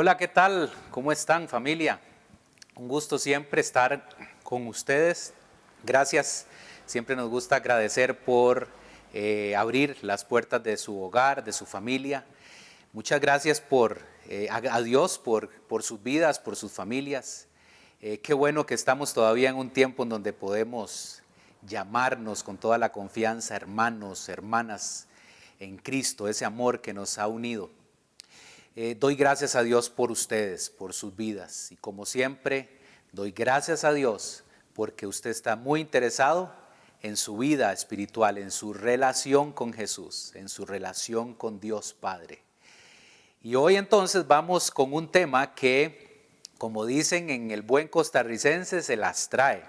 Hola, ¿qué tal? ¿Cómo están, familia? Un gusto siempre estar con ustedes. Gracias. Siempre nos gusta agradecer por abrir las puertas de su hogar, de su familia. Muchas gracias a Dios por sus vidas, por sus familias. Qué bueno que estamos todavía en un tiempo en donde podemos llamarnos con toda la confianza hermanos, hermanas en Cristo, ese amor que nos ha unido. Doy gracias a Dios por ustedes, por sus vidas. Y como siempre, doy gracias a Dios porque usted está muy interesado en su vida espiritual, en su relación con Jesús, en su relación con Dios Padre. Y hoy entonces vamos con un tema que, como dicen en el buen costarricense, se las trae.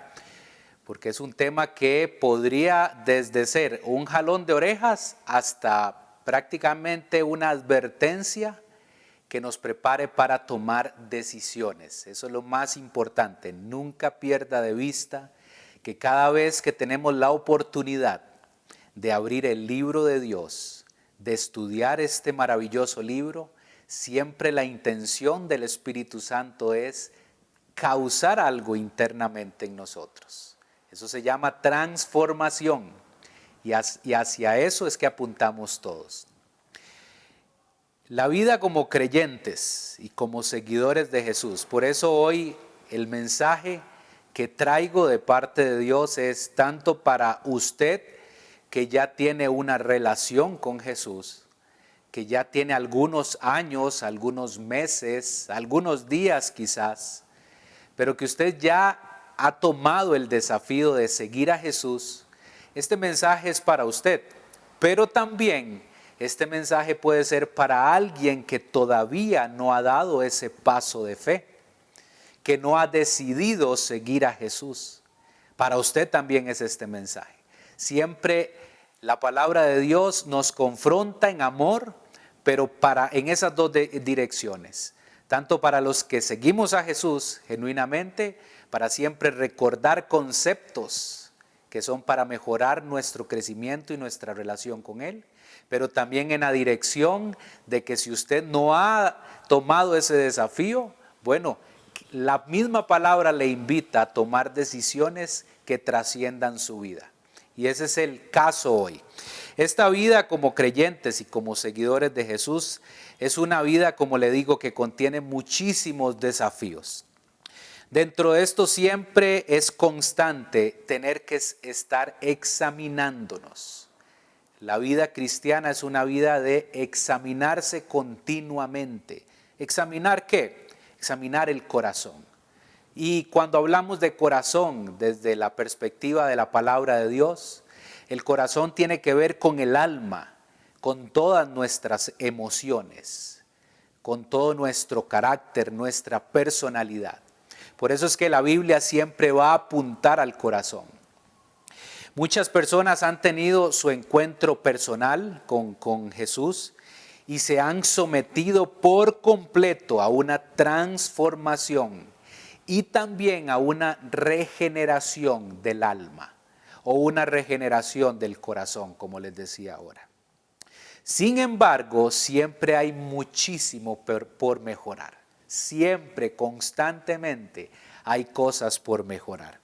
Porque es un tema que podría desde ser un jalón de orejas hasta prácticamente una advertencia que nos prepare para tomar decisiones. Eso es lo más importante. Nunca pierda de vista que cada vez que tenemos la oportunidad de abrir el libro de Dios, de estudiar este maravilloso libro, siempre la intención del Espíritu Santo es causar algo internamente en nosotros. Eso se llama transformación y hacia eso es que apuntamos todos. La vida como creyentes y como seguidores de Jesús. Por eso hoy el mensaje que traigo de parte de Dios es tanto para usted que ya tiene una relación con Jesús, que ya tiene algunos años, algunos meses, algunos días quizás, pero que usted ya ha tomado el desafío de seguir a Jesús. Este mensaje es para usted, pero también este mensaje puede ser para alguien que todavía no ha dado ese paso de fe, que no ha decidido seguir a Jesús. Para usted también es este mensaje. Siempre la palabra de Dios nos confronta en amor, pero en esas dos direcciones. Tanto para los que seguimos a Jesús genuinamente, para siempre recordar conceptos que son para mejorar nuestro crecimiento y nuestra relación con Él, pero también en la dirección de que si usted no ha tomado ese desafío, bueno, la misma palabra le invita a tomar decisiones que trasciendan su vida. Y ese es el caso hoy. Esta vida como creyentes y como seguidores de Jesús es una vida, como le digo, que contiene muchísimos desafíos. Dentro de esto siempre es constante tener que estar examinándonos. La vida cristiana es una vida de examinarse continuamente. ¿Examinar qué? Examinar el corazón. Y cuando hablamos de corazón desde la perspectiva de la palabra de Dios, el corazón tiene que ver con el alma, con todas nuestras emociones, con todo nuestro carácter, nuestra personalidad. Por eso es que la Biblia siempre va a apuntar al corazón. Muchas personas han tenido su encuentro personal con Jesús y se han sometido por completo a una transformación y también a una regeneración del alma o una regeneración del corazón, como les decía ahora. Sin embargo, siempre hay muchísimo por mejorar. Siempre, constantemente, hay cosas por mejorar.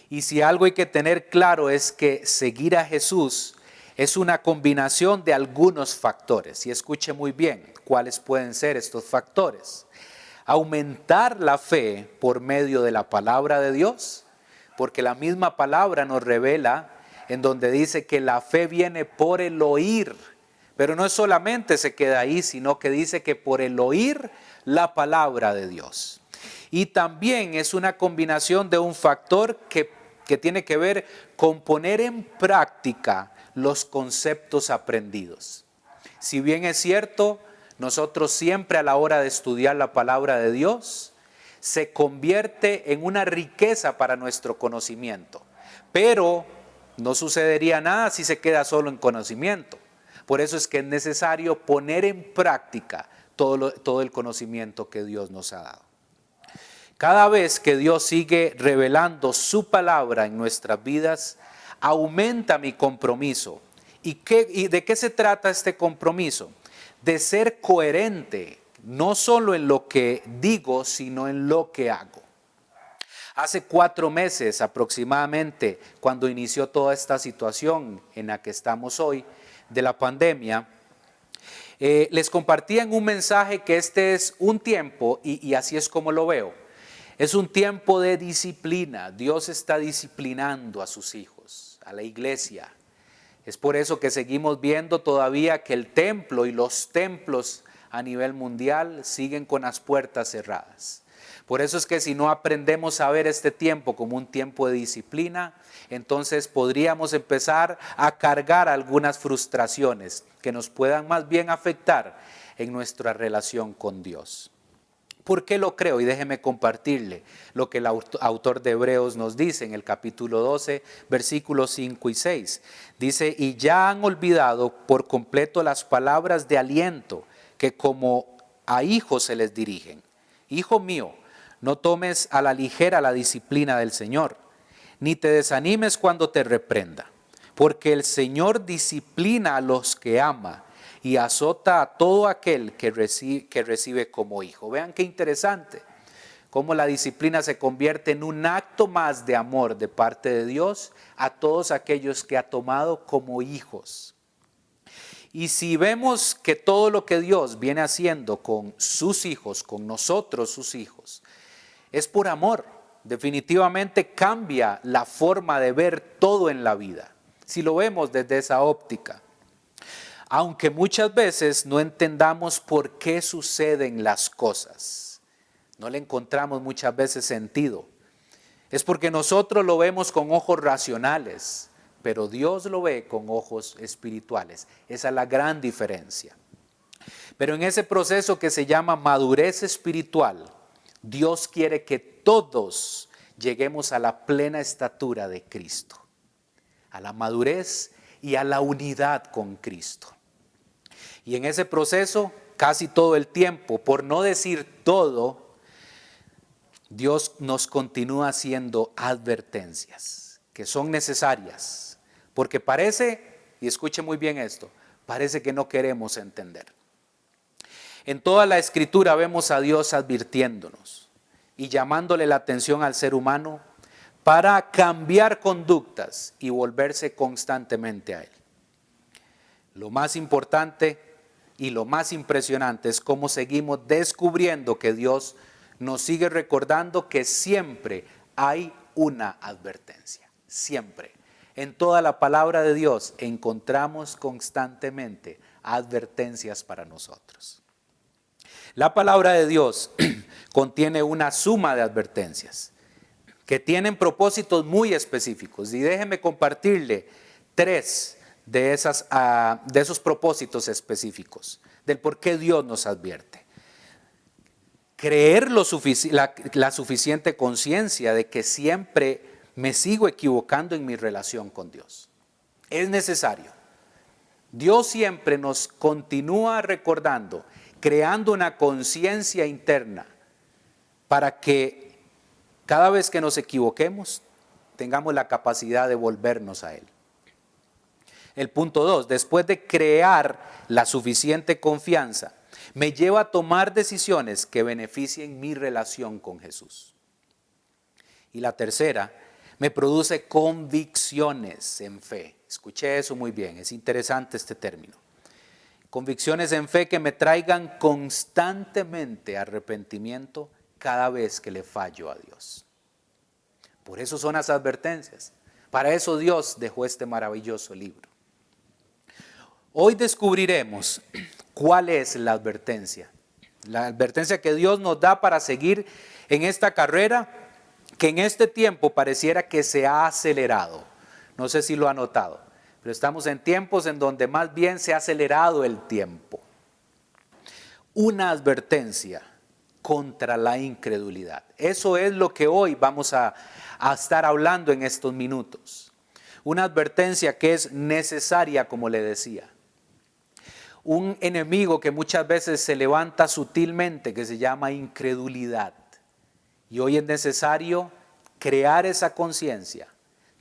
Y si algo hay que tener claro es que seguir a Jesús es una combinación de algunos factores. Y escuche muy bien cuáles pueden ser estos factores. Aumentar la fe por medio de la palabra de Dios, porque la misma palabra nos revela en donde dice que la fe viene por el oír. Pero no solamente se queda ahí, sino que dice que por el oír la palabra de Dios. Y también es una combinación de un factor que tiene que ver con poner en práctica los conceptos aprendidos. Si bien es cierto, nosotros siempre a la hora de estudiar la palabra de Dios, se convierte en una riqueza para nuestro conocimiento. Pero no sucedería nada si se queda solo en conocimiento. Por eso es que es necesario poner en práctica todo el conocimiento que Dios nos ha dado. Cada vez que Dios sigue revelando su palabra en nuestras vidas, aumenta mi compromiso. ¿Y de qué se trata este compromiso? De ser coherente no solo en lo que digo, sino en lo que hago. Hace 4 meses aproximadamente, cuando inició toda esta situación en la que estamos hoy, de la pandemia, les compartí en un mensaje que este es un tiempo, y así es como lo veo, es un tiempo de disciplina. Dios está disciplinando a sus hijos, a la iglesia. Es por eso que seguimos viendo todavía que el templo y los templos a nivel mundial siguen con las puertas cerradas. Por eso es que si no aprendemos a ver este tiempo como un tiempo de disciplina, entonces podríamos empezar a cargar algunas frustraciones que nos puedan más bien afectar en nuestra relación con Dios. ¿Por qué lo creo? Y déjeme compartirle lo que el autor de Hebreos nos dice en el capítulo 12, versículos 5 y 6. Dice, y ya han olvidado por completo las palabras de aliento que como a hijos se les dirigen. Hijo mío, no tomes a la ligera la disciplina del Señor, ni te desanimes cuando te reprenda, porque el Señor disciplina a los que ama y azota a todo aquel que recibe como hijo. Vean qué interesante, cómo la disciplina se convierte en un acto más de amor de parte de Dios a todos aquellos que ha tomado como hijos. Y si vemos que todo lo que Dios viene haciendo con sus hijos, con nosotros sus hijos, es por amor, definitivamente cambia la forma de ver todo en la vida, si lo vemos desde esa óptica. Aunque muchas veces no entendamos por qué suceden las cosas, no le encontramos muchas veces sentido, es porque nosotros lo vemos con ojos racionales, pero Dios lo ve con ojos espirituales. Esa es la gran diferencia. Pero en ese proceso que se llama madurez espiritual, Dios quiere que todos lleguemos a la plena estatura de Cristo, a la madurez y a la unidad con Cristo. Y en ese proceso, casi todo el tiempo, por no decir todo, Dios nos continúa haciendo advertencias que son necesarias, porque parece, y escuche muy bien esto, parece que no queremos entender. En toda la Escritura vemos a Dios advirtiéndonos y llamándole la atención al ser humano para cambiar conductas y volverse constantemente a Él. Lo más importante y lo más impresionante es cómo seguimos descubriendo que Dios nos sigue recordando que siempre hay una advertencia, siempre. En toda la palabra de Dios encontramos constantemente advertencias para nosotros. La palabra de Dios contiene una suma de advertencias que tienen propósitos muy específicos. Y déjeme compartirle 3 de esos propósitos específicos, del por qué Dios nos advierte. Creer la suficiente conciencia de que siempre me sigo equivocando en mi relación con Dios. Es necesario. Dios siempre nos continúa recordando, creando una conciencia interna para que cada vez que nos equivoquemos tengamos la capacidad de volvernos a Él. El punto 2, después de crear la suficiente confianza, me lleva a tomar decisiones que beneficien mi relación con Jesús. Y la tercera, me produce convicciones en fe. Escuché eso muy bien, es interesante este término. Convicciones en fe que me traigan constantemente arrepentimiento cada vez que le fallo a Dios. Por eso son las advertencias. Para eso Dios dejó este maravilloso libro. Hoy descubriremos cuál es la advertencia que Dios nos da para seguir en esta carrera que en este tiempo pareciera que se ha acelerado. No sé si lo ha notado, pero estamos en tiempos en donde más bien se ha acelerado el tiempo. Una advertencia contra la incredulidad. Eso es lo que hoy vamos a estar hablando en estos minutos. Una advertencia que es necesaria, como le decía. Un enemigo que muchas veces se levanta sutilmente, que se llama incredulidad. Y hoy es necesario crear esa conciencia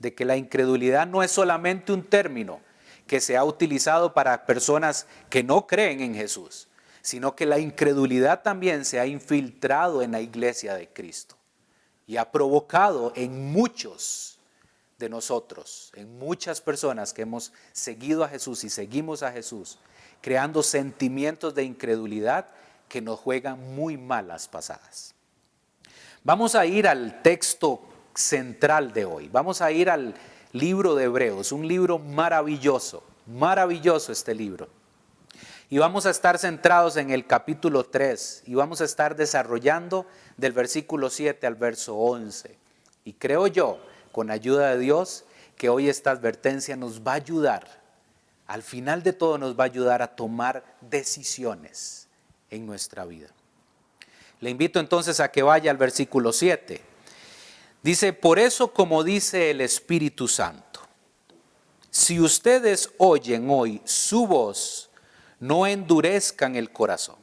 de que la incredulidad no es solamente un término que se ha utilizado para personas que no creen en Jesús, sino que la incredulidad también se ha infiltrado en la iglesia de Cristo y ha provocado en muchos de nosotros, en muchas personas que hemos seguido a Jesús y seguimos a Jesús, creando sentimientos de incredulidad que nos juegan muy malas pasadas. Vamos a ir al texto central de hoy, vamos a ir al libro de Hebreos, un libro maravilloso, maravilloso este libro. Y vamos a estar centrados en el capítulo 3 y vamos a estar desarrollando del versículo 7 al verso 11. Y creo yo, con ayuda de Dios, que hoy esta advertencia nos va a ayudar, al final de todo nos va a ayudar a tomar decisiones en nuestra vida. Le invito entonces a que vaya al versículo 7. Dice, por eso como dice el Espíritu Santo, si ustedes oyen hoy su voz, no endurezcan el corazón,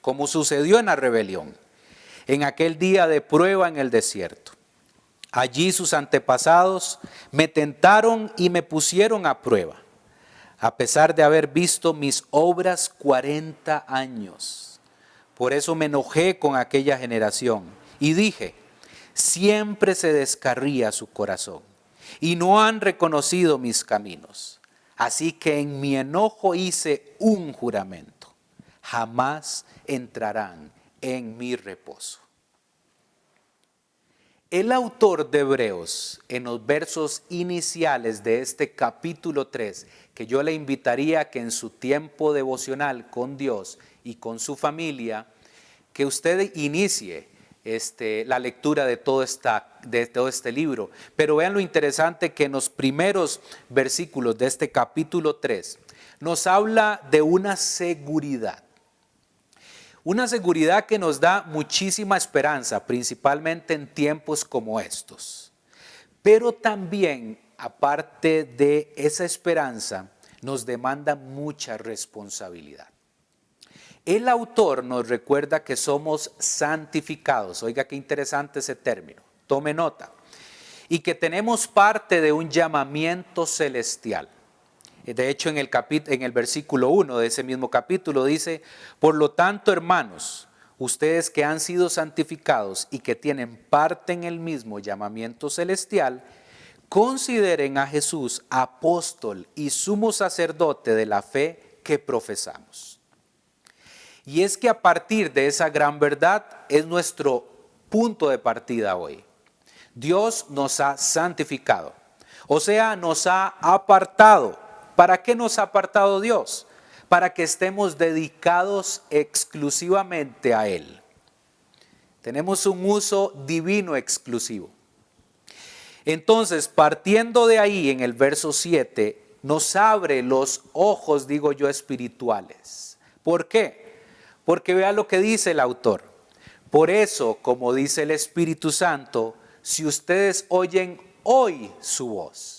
como sucedió en la rebelión, en aquel día de prueba en el desierto. Allí sus antepasados me tentaron y me pusieron a prueba, a pesar de haber visto mis obras 40 años. Por eso me enojé con aquella generación y dije, siempre se descarría su corazón y no han reconocido mis caminos. Así que en mi enojo hice un juramento, jamás entrarán en mi reposo. El autor de Hebreos, en los versos iniciales de este capítulo 3, que yo le invitaría a que en su tiempo devocional con Dios y con su familia, que usted inicie la lectura de todo este libro. Pero vean lo interesante que en los primeros versículos de este capítulo 3 nos habla de una seguridad. Una seguridad que nos da muchísima esperanza, principalmente en tiempos como estos. Pero también, aparte de esa esperanza, nos demanda mucha responsabilidad. El autor nos recuerda que somos santificados. Oiga qué interesante ese término, tome nota. Y que tenemos parte de un llamamiento celestial. De hecho, en el versículo 1 de ese mismo capítulo dice, por lo tanto, hermanos, ustedes que han sido santificados y que tienen parte en el mismo llamamiento celestial, consideren a Jesús apóstol y sumo sacerdote de la fe que profesamos. Y es que a partir de esa gran verdad es nuestro punto de partida hoy. Dios nos ha santificado, o sea, nos ha apartado. ¿Para qué nos ha apartado Dios? Para que estemos dedicados exclusivamente a Él. Tenemos un uso divino exclusivo. Entonces, partiendo de ahí en el verso 7, nos abre los ojos, digo yo, espirituales. ¿Por qué? Porque vea lo que dice el autor. Por eso, como dice el Espíritu Santo, si ustedes oyen hoy su voz,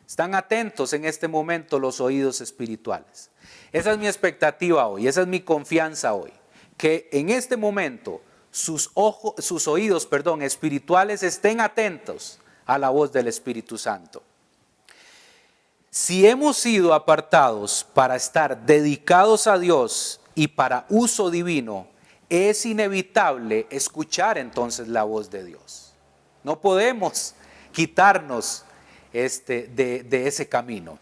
están atentos en este momento los oídos espirituales. Esa es mi expectativa hoy, esa es mi confianza hoy, que en este momento sus oídos espirituales estén atentos a la voz del Espíritu Santo. Si hemos sido apartados para estar dedicados a Dios y para uso divino, es inevitable escuchar entonces la voz de Dios. No podemos quitarnos de ese camino.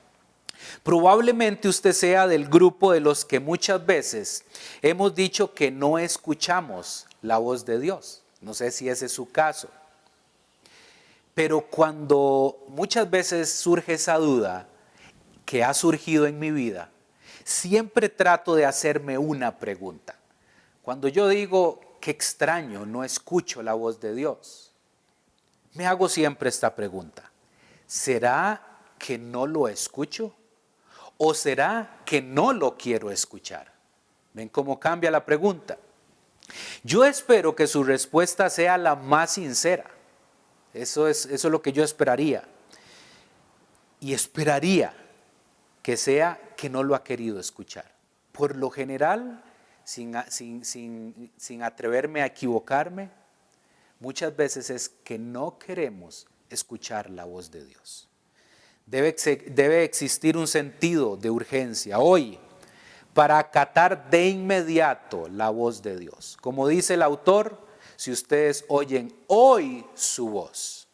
Probablemente usted sea del grupo de los que muchas veces hemos dicho que no escuchamos la voz de Dios. No sé si ese es su caso. Pero cuando muchas veces surge esa duda que ha surgido en mi vida, siempre trato de hacerme una pregunta. Cuando yo digo, qué extraño, no escucho la voz de Dios, me hago siempre esta pregunta. ¿Será que no lo escucho? ¿O será que no lo quiero escuchar? ¿Ven cómo cambia la pregunta? Yo espero que su respuesta sea la más sincera. Eso es lo que yo esperaría. Y esperaría que sea que no lo ha querido escuchar. Por lo general, sin atreverme a equivocarme, muchas veces es que no queremos escuchar la voz de Dios. Debe existir un sentido de urgencia hoy para acatar de inmediato la voz de Dios. Como dice el autor, si ustedes oyen hoy su voz.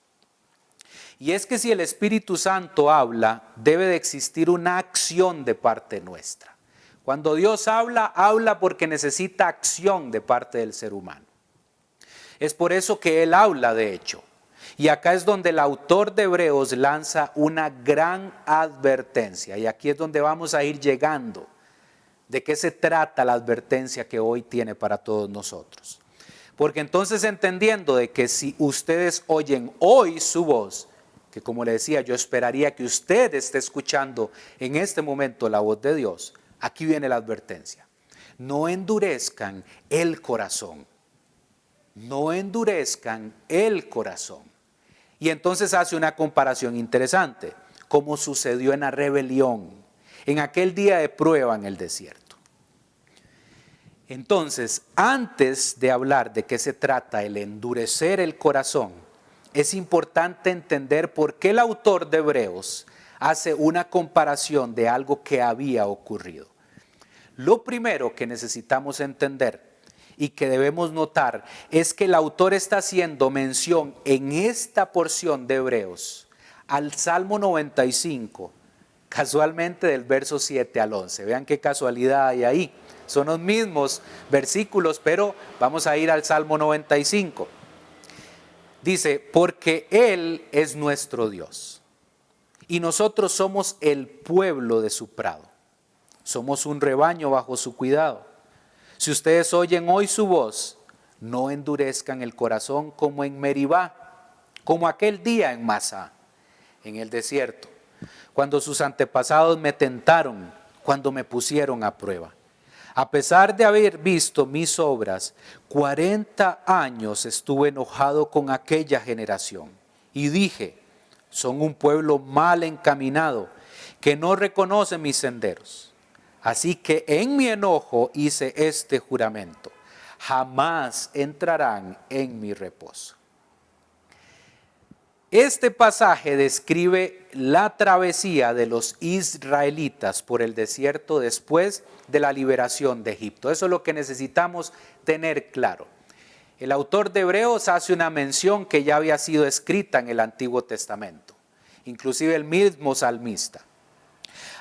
Y es que si el Espíritu Santo habla, debe de existir una acción de parte nuestra. Cuando Dios habla, habla porque necesita acción de parte del ser humano. Es por eso que Él habla, de hecho. Y acá es donde el autor de Hebreos lanza una gran advertencia. Y aquí es donde vamos a ir llegando. ¿De qué se trata la advertencia que hoy tiene para todos nosotros? Porque entonces, entendiendo de que si ustedes oyen hoy su voz, que como le decía, yo esperaría que usted esté escuchando en este momento la voz de Dios, aquí viene la advertencia. No endurezcan el corazón. No endurezcan el corazón. Y entonces hace una comparación interesante, como sucedió en la rebelión, en aquel día de prueba en el desierto. Entonces, antes de hablar de qué se trata el endurecer el corazón, es importante entender por qué el autor de Hebreos hace una comparación de algo que había ocurrido. Lo primero que necesitamos entender y que debemos notar es que el autor está haciendo mención en esta porción de Hebreos al Salmo 95, casualmente del verso 7 al 11. Vean qué casualidad hay ahí. Son los mismos versículos, pero vamos a ir al Salmo 95. Dice, porque Él es nuestro Dios y nosotros somos el pueblo de su prado. Somos un rebaño bajo su cuidado. Si ustedes oyen hoy su voz, no endurezcan el corazón como en Meribá, como aquel día en Masá, en el desierto, cuando sus antepasados me tentaron, cuando me pusieron a prueba. A pesar de haber visto mis obras, 40 años estuve enojado con aquella generación y dije, son un pueblo mal encaminado que no reconoce mis senderos. Así que en mi enojo hice este juramento, jamás entrarán en mi reposo. Este pasaje describe la travesía de los israelitas por el desierto después de la liberación de Egipto. Eso es lo que necesitamos tener claro. El autor de Hebreos hace una mención que ya había sido escrita en el Antiguo Testamento, inclusive el mismo salmista.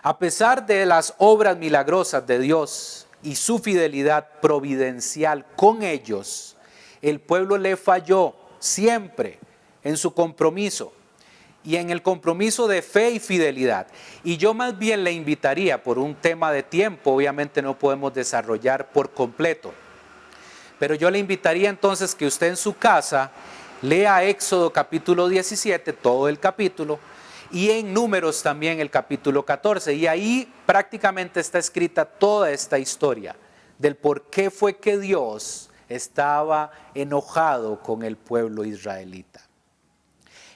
A pesar de las obras milagrosas de Dios y su fidelidad providencial con ellos, el pueblo le falló siempre en su compromiso y en el compromiso de fe y fidelidad. Y yo más bien le invitaría, por un tema de tiempo, obviamente no podemos desarrollar por completo, pero yo le invitaría entonces que usted en su casa lea Éxodo capítulo 17, todo el capítulo, y en Números también el capítulo 14. Y ahí prácticamente está escrita toda esta historia del por qué fue que Dios estaba enojado con el pueblo israelita.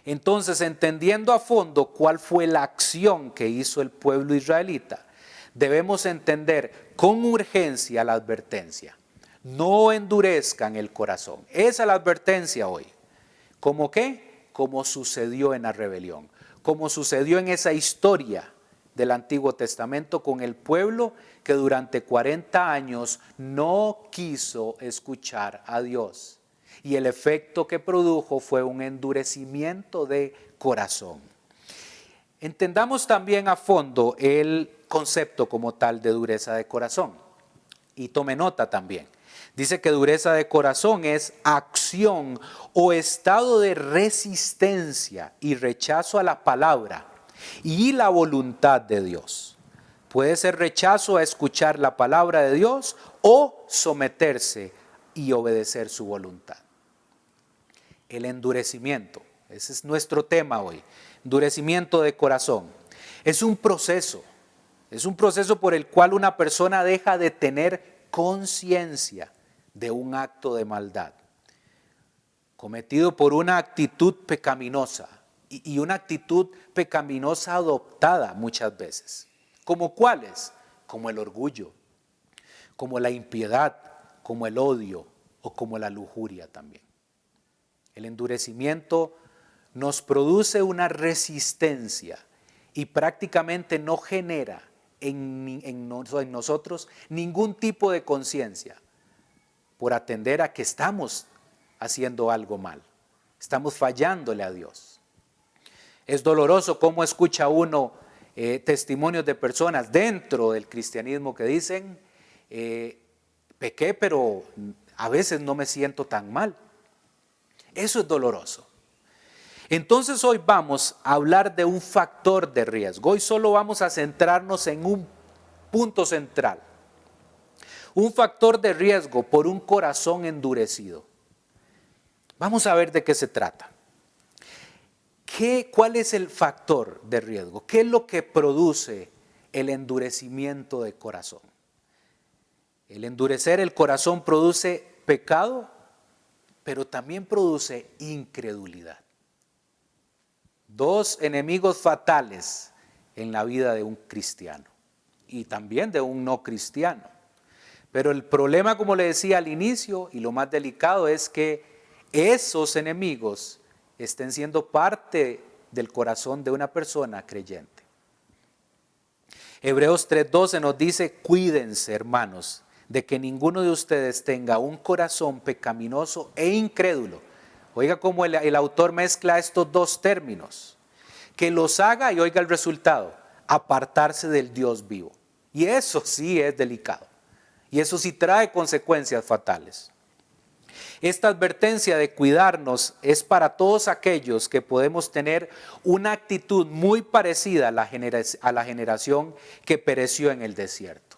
Entonces, entendiendo a fondo cuál fue la acción que hizo el pueblo israelita, debemos entender con urgencia la advertencia. No endurezcan el corazón. Esa es la advertencia hoy. ¿Cómo qué? Como sucedió en la rebelión. Como sucedió en esa historia del Antiguo Testamento con el pueblo que durante 40 años no quiso escuchar a Dios. Y el efecto que produjo fue un endurecimiento de corazón. Entendamos también a fondo el concepto como tal de dureza de corazón. Y tome nota también. Dice que dureza de corazón es acción o estado de resistencia y rechazo a la palabra y la voluntad de Dios. Puede ser rechazo a escuchar la palabra de Dios o someterse y obedecer su voluntad. El endurecimiento, ese es nuestro tema hoy, endurecimiento de corazón. Es un proceso por el cual una persona deja de tener conciencia de un acto de maldad cometido por una actitud pecaminosa y una actitud pecaminosa adoptada muchas veces. ¿Como cuáles? Como el orgullo, como la impiedad, como el odio o como la lujuria también. El endurecimiento nos produce una resistencia y prácticamente no genera en nosotros ningún tipo de conciencia por atender a que estamos haciendo algo mal, estamos fallándole a Dios. Es doloroso cómo escucha uno testimonios de personas dentro del cristianismo que dicen, pequé, pero a veces no me siento tan mal. Eso es doloroso. Entonces hoy vamos a hablar de un factor de riesgo. Hoy solo vamos a centrarnos en un punto central. Un factor de riesgo por un corazón endurecido. Vamos a ver de qué se trata. ¿Cuál es el factor de riesgo? ¿Qué es lo que produce el endurecimiento de corazón? El endurecer el corazón produce pecado, pero también produce incredulidad. Dos enemigos fatales en la vida de un cristiano y también de un no cristiano. Pero el problema, como le decía al inicio, y lo más delicado es que esos enemigos estén siendo parte del corazón de una persona creyente. Hebreos 3:12 nos dice, cuídense, hermanos, de que ninguno de ustedes tenga un corazón pecaminoso e incrédulo. Oiga cómo el autor mezcla estos dos términos, que los haga, y oiga el resultado, apartarse del Dios vivo. Y eso sí es delicado, y eso sí trae consecuencias fatales. Esta advertencia de cuidarnos es para todos aquellos que podemos tener una actitud muy parecida a la generación que pereció en el desierto.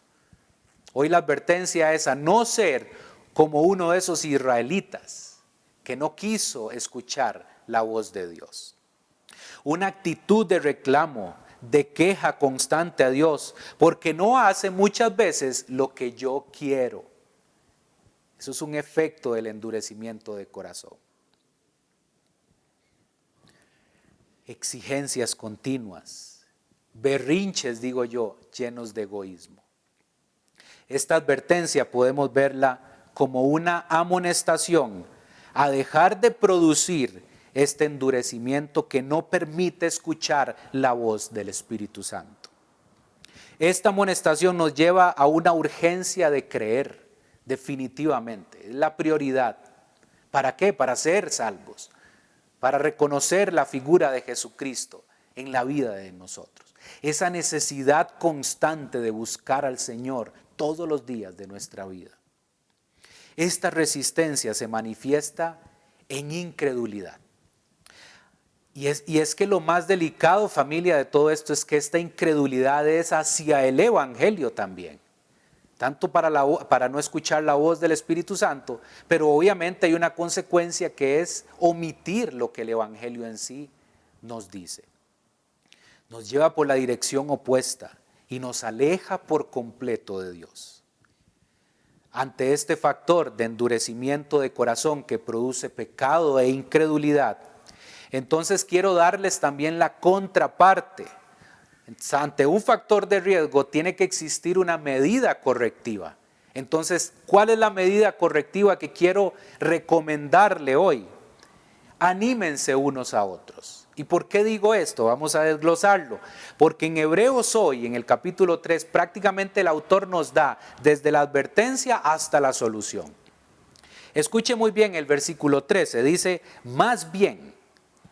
Hoy la advertencia es a no ser como uno de esos israelitas que no quiso escuchar la voz de Dios. Una actitud de reclamo, de queja constante a Dios, porque no hace muchas veces lo que yo quiero. Eso es un efecto del endurecimiento de corazón. Exigencias continuas, berrinches, digo yo, llenos de egoísmo. Esta advertencia podemos verla como una amonestación a dejar de producir este endurecimiento que no permite escuchar la voz del Espíritu Santo. Esta amonestación nos lleva a una urgencia de creer, definitivamente. Es la prioridad. ¿Para qué? Para ser salvos, para reconocer la figura de Jesucristo en la vida de nosotros. Esa necesidad constante de buscar al Señor todos los días de nuestra vida. Esta resistencia se manifiesta en incredulidad. Y es que lo más delicado, familia, de todo esto es que esta incredulidad es hacia el Evangelio también. Tanto para no escuchar la voz del Espíritu Santo, pero obviamente hay una consecuencia que es omitir lo que el Evangelio en sí nos dice. Nos lleva por la dirección opuesta y nos aleja por completo de Dios. Ante este factor de endurecimiento de corazón que produce pecado e incredulidad, entonces quiero darles también la contraparte. Ante un factor de riesgo tiene que existir una medida correctiva. Entonces, ¿cuál es la medida correctiva que quiero recomendarle hoy? Anímense unos a otros. ¿Y por qué digo esto? Vamos a desglosarlo. Porque en Hebreos hoy, en el capítulo 3, prácticamente el autor nos da desde la advertencia hasta la solución. Escuche muy bien el versículo 13, dice, más bien,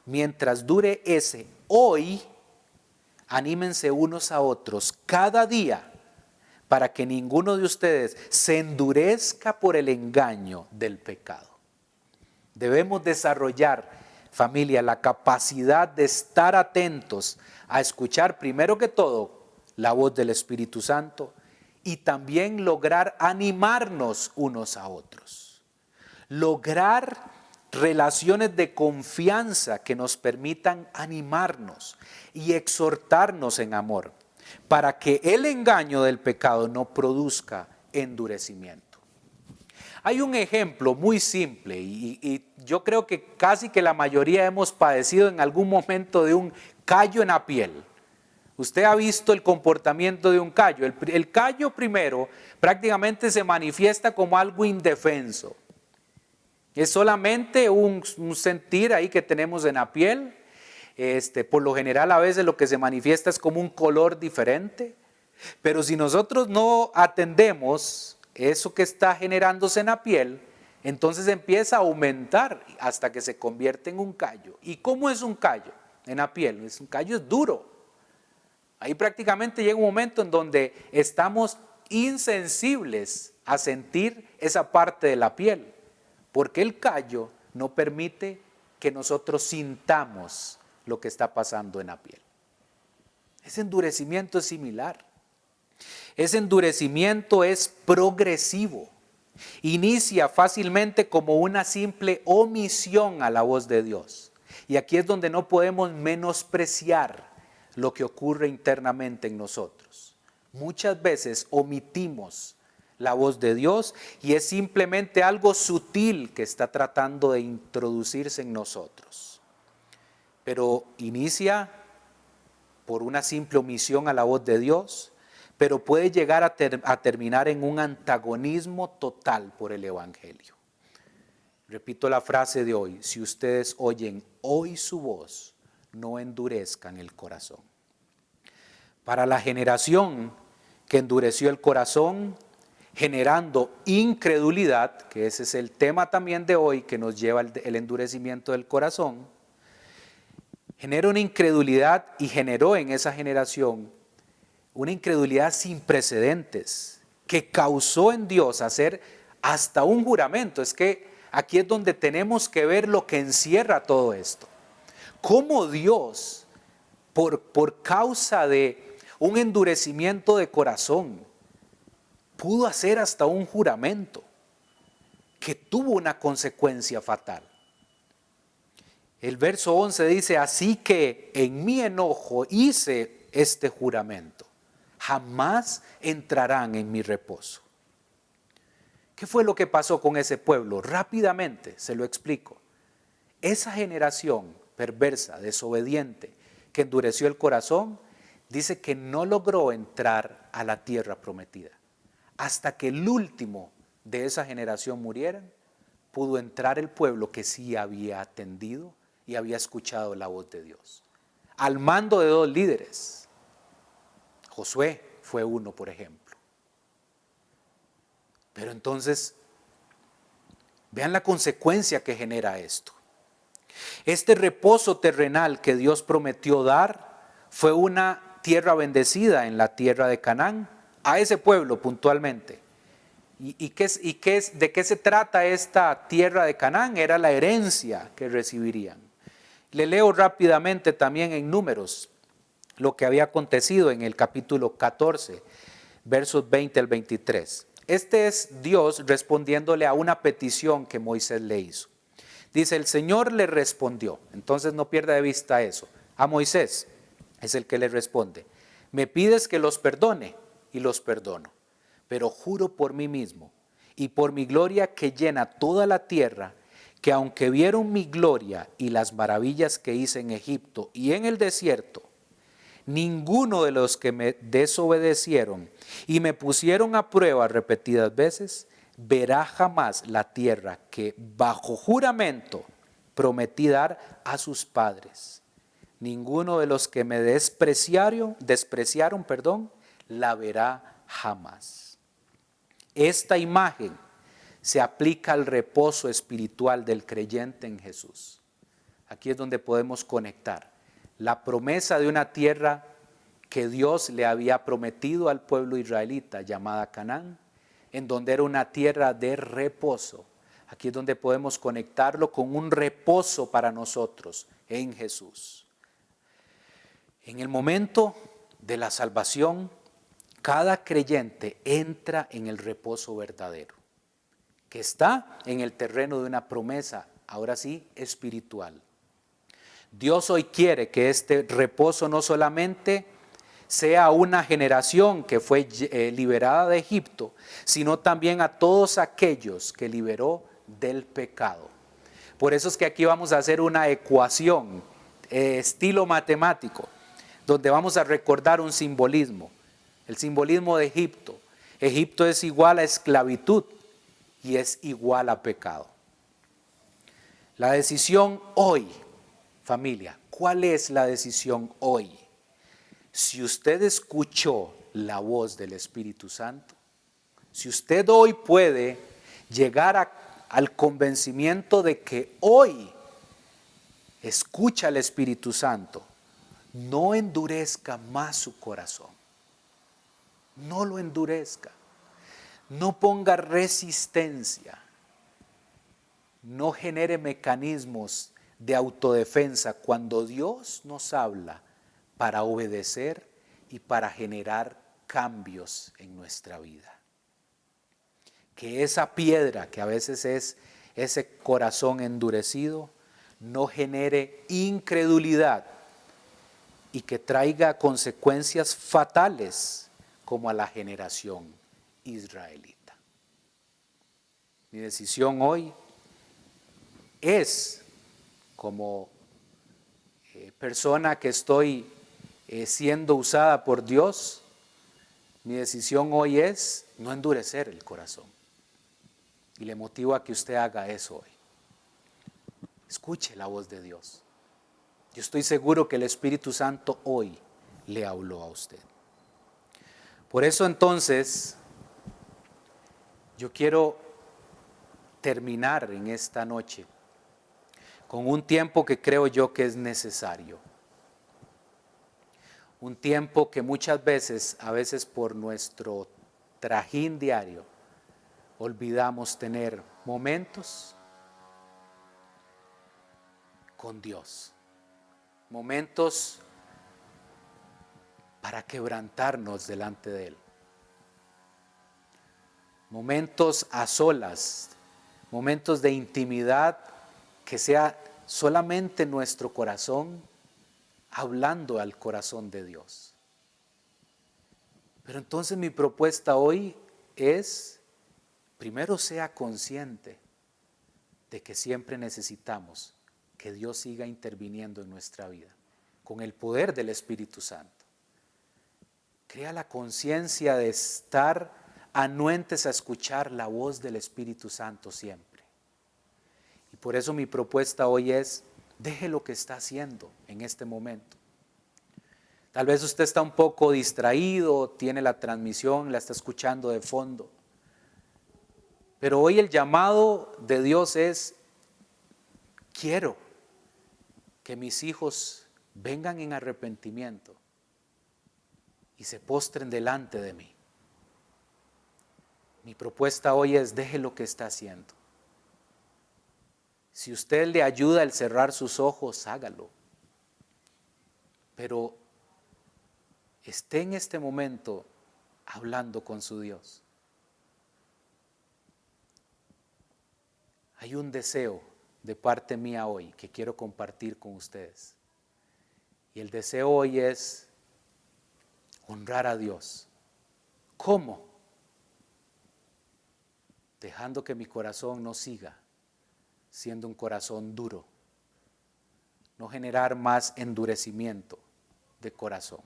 mientras dure ese hoy, anímense unos a otros cada día para que ninguno de ustedes se endurezca por el engaño del pecado. Debemos desarrollar, familia, la capacidad de estar atentos a escuchar primero que todo la voz del Espíritu Santo y también lograr animarnos unos a otros. Lograr relaciones de confianza que nos permitan animarnos y exhortarnos en amor para que el engaño del pecado no produzca endurecimiento. Hay un ejemplo muy simple y yo creo que casi que la mayoría hemos padecido en algún momento de un callo en la piel. Usted ha visto el comportamiento de un callo. El callo primero prácticamente se manifiesta como algo indefenso. Es solamente un sentir ahí que tenemos en la piel. Por lo general a veces lo que se manifiesta es como un color diferente. Pero si nosotros no atendemos eso que está generándose en la piel, entonces empieza a aumentar hasta que se convierte en un callo. ¿Y cómo es un callo en la piel? Un callo es duro. Ahí prácticamente llega un momento en donde estamos insensibles a sentir esa parte de la piel, porque el callo no permite que nosotros sintamos lo que está pasando en la piel. Ese endurecimiento es similar. Ese endurecimiento es progresivo. Inicia fácilmente como una simple omisión a la voz de Dios. Y aquí es donde no podemos menospreciar lo que ocurre internamente en nosotros. Muchas veces omitimos la voz de Dios y es simplemente algo sutil que está tratando de introducirse en nosotros. Pero inicia por una simple omisión a la voz de Dios, pero puede llegar a terminar en un antagonismo total por el Evangelio. Repito la frase de hoy: si ustedes oyen hoy su voz, no endurezcan el corazón. Para la generación que endureció el corazón, generando incredulidad, que ese es el tema también de hoy que nos lleva el endurecimiento del corazón, genera una incredulidad y generó en esa generación una incredulidad sin precedentes que causó en Dios hacer hasta un juramento. Es que aquí es donde tenemos que ver lo que encierra todo esto. Cómo Dios, por causa de un endurecimiento de corazón, pudo hacer hasta un juramento que tuvo una consecuencia fatal. El verso 11 dice: así que en mi enojo hice este juramento, jamás entrarán en mi reposo. ¿Qué fue lo que pasó con ese pueblo? Rápidamente se lo explico. Esa generación perversa, desobediente, que endureció el corazón, dice que no logró entrar a la tierra prometida. Hasta que el último de esa generación muriera, pudo entrar el pueblo que sí había atendido y había escuchado la voz de Dios. Al mando de 2 líderes. Josué fue uno, por ejemplo. Pero entonces, vean la consecuencia que genera esto. Este reposo terrenal que Dios prometió dar fue una tierra bendecida en la tierra de Canaán, a ese pueblo puntualmente. ¿De qué se trata esta tierra de Canaán? Era la herencia que recibirían. Le leo rápidamente también en Números lo que había acontecido en el capítulo 14, versos 20 al 23. Este es Dios respondiéndole a una petición que Moisés le hizo. Dice: el Señor le respondió, entonces no pierda de vista eso, a Moisés es el que le responde: me pides que los perdone, y los perdono, pero juro por mí mismo y por mi gloria que llena toda la tierra, que aunque vieron mi gloria y las maravillas que hice en Egipto y en el desierto, ninguno de los que me desobedecieron y me pusieron a prueba repetidas veces, verá jamás la tierra que bajo juramento prometí dar a sus padres. Ninguno de los que me despreciaron, la verá jamás. Esta imagen se aplica al reposo espiritual del creyente en Jesús. Aquí es donde podemos conectar la promesa de una tierra que Dios le había prometido al pueblo israelita llamada Canaán, en donde era una tierra de reposo. Aquí es donde podemos conectarlo con un reposo para nosotros en Jesús. En el momento de la salvación, cada creyente entra en el reposo verdadero, que está en el terreno de una promesa, ahora sí, espiritual. Dios hoy quiere que este reposo no solamente sea una generación que fue liberada de Egipto, sino también a todos aquellos que liberó del pecado. Por eso es que aquí vamos a hacer una ecuación, estilo matemático, donde vamos a recordar un simbolismo. El simbolismo de Egipto. Egipto es igual a esclavitud y es igual a pecado. La decisión hoy, familia, ¿cuál es la decisión hoy? si usted escuchó la voz del Espíritu Santo, si usted hoy puede llegar al convencimiento de que hoy escucha al Espíritu Santo, no endurezca más su corazón. No lo endurezca. No ponga resistencia. No genere mecanismos de autodefensa cuando Dios nos habla para obedecer y para generar cambios en nuestra vida. Que esa piedra que a veces es ese corazón endurecido no genere incredulidad y que traiga consecuencias fatales como a la generación israelita. Mi decisión hoy es, como persona que estoy siendo usada por Dios, mi decisión hoy es no endurecer el corazón. Y le motivo a que usted haga eso hoy. Escuche la voz de Dios. Yo estoy seguro que el Espíritu Santo hoy le habló a usted. Por eso entonces, yo quiero terminar en esta noche con un tiempo que creo yo que es necesario. Un tiempo que muchas veces, a veces por nuestro trajín diario, olvidamos tener momentos con Dios. Momentos para quebrantarnos delante de Él. Momentos a solas, momentos de intimidad que sea solamente nuestro corazón hablando al corazón de Dios. Pero entonces mi propuesta hoy es, primero sea consciente de que siempre necesitamos que Dios siga interviniendo en nuestra vida con el poder del Espíritu Santo. Crea la conciencia de estar anuentes a escuchar la voz del Espíritu Santo siempre. Y por eso mi propuesta hoy es, deje lo que está haciendo en este momento. Tal vez usted está un poco distraído, tiene la transmisión, la está escuchando de fondo. Pero hoy el llamado de Dios es, quiero que mis hijos vengan en arrepentimiento y se postren delante de mí. Mi propuesta hoy es, deje lo que está haciendo. Si usted le ayuda al cerrar sus ojos, hágalo. Pero esté en este momento hablando con su Dios. Hay un deseo de parte mía hoy que quiero compartir con ustedes. Y el deseo hoy es honrar a Dios. ¿Cómo? Dejando que mi corazón no siga siendo un corazón duro. No generar más endurecimiento de corazón.